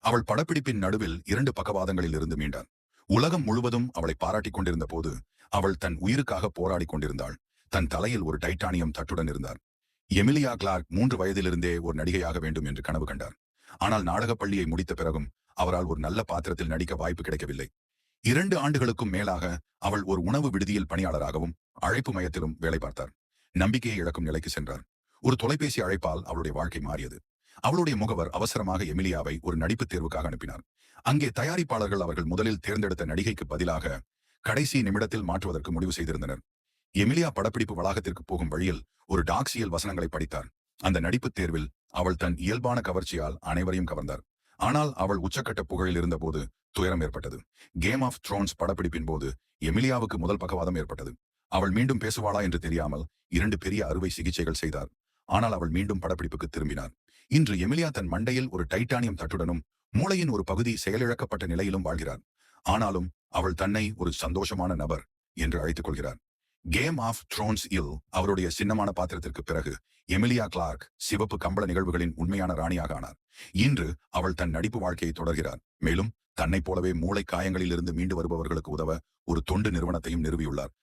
அவள் படப்பிடிப்பின் நடுவில் 2 பக்கவாதங்களில் இருந்து மீண்டார். உலகம் முழுவதும் அவளை பாராட்டிக் கொண்டிருந்த போது அவள் தன் உயிருக்காக போராடிக் கொண்டிருந்தாள். தன் தலையில் ஒரு டைட்டானியம் தட்டுடன் இருந்தார். எமிலியா கிளார்க் 3 வயதிலிருந்தே ஒரு நடிகையாக வேண்டும் என்று கனவு கண்டார். ஆனால் நாடகப் பள்ளியை முடித்த பிறகும் அவரால் ஒரு நல்ல பாத்திரத்தில் நடிக்க வாய்ப்பு கிடைக்கவில்லை. 2 ஆண்டுகளுக்கும் மேலாக அவள் ஒரு உணவு விடுதியில் பணியாளராகவும் அழைப்பு மையத்திலும் வேலை பார்த்தார். நம்பிக்கையை இழக்கும் நிலைக்கு சென்றார். ஒரு தொலைபேசி அழைப்பால் அவளுடைய வாழ்க்கை மாறியது. அவளுடைய முகவர் அவசரமாக எமிலியாவை ஒரு நடிப்புத் தேர்வுக்காக அனுப்பினார். அங்கே தயாரிப்பாளர்கள் அவர்கள் முதலில் தேர்ந்தெடுத்த நடிகைக்கு பதிலாக கடைசி நிமிடத்தில் மாற்றுவதற்கு முடிவு செய்திருந்தனர். எமிலியா படப்பிடிப்பு வளாகத்திற்கு போகும் வழியில் ஒரு டாக்ஸியில் வசனங்களை படித்தார். அந்த நடிப்புத் தேர்வில் அவள் தன் இயல்பான கவர்ச்சியால் அனைவரையும் கவர்ந்தார். ஆனால் அவள் உச்சக்கட்ட புகழில் இருந்தபோது துயரம் ஏற்பட்டது. கேம் ஆஃப் த்ரோன்ஸ் படப்பிடிப்பின் போது எமிலியாவுக்கு முதல் பக்கவாதம் ஏற்பட்டது. அவள் மீண்டும் பேசுவாளா என்று தெரியாமல் 2 பெரிய அறுவை சிகிச்சைகள் செய்தார். ஆனால் அவள் மீண்டும் படப்பிடிப்புக்கு திரும்பினார். இன்று எமிலியா தன் மண்டையில் ஒரு டைட்டானியம் தட்டுடனும் மூளையின் ஒரு பகுதி செயலிழக்கப்பட்ட நிலையிலும் வாழ்கிறார். ஆனாலும் அவள் தன்னை ஒரு சந்தோஷமான நபர் என்று அழைத்துக் கொள்கிறார். கேம் ஆஃப் த்ரோன்ஸ் இல் அவருடைய சின்னமான பாத்திரத்திற்கு பிறகு எமிலியா கிளார்க் சிவப்பு கம்பள நிகழ்வுகளின் உண்மையான ராணியாக ஆனார். இன்று அவள் தன் நடிப்பு வாழ்க்கையை தொடர்கிறார். மேலும் தன்னைப் போலவே மூளை காயங்களில் இருந்து மீண்டு வருபவர்களுக்கு உதவ ஒரு தொண்டு நிறுவனத்தையும் நிறுவியுள்ளார்.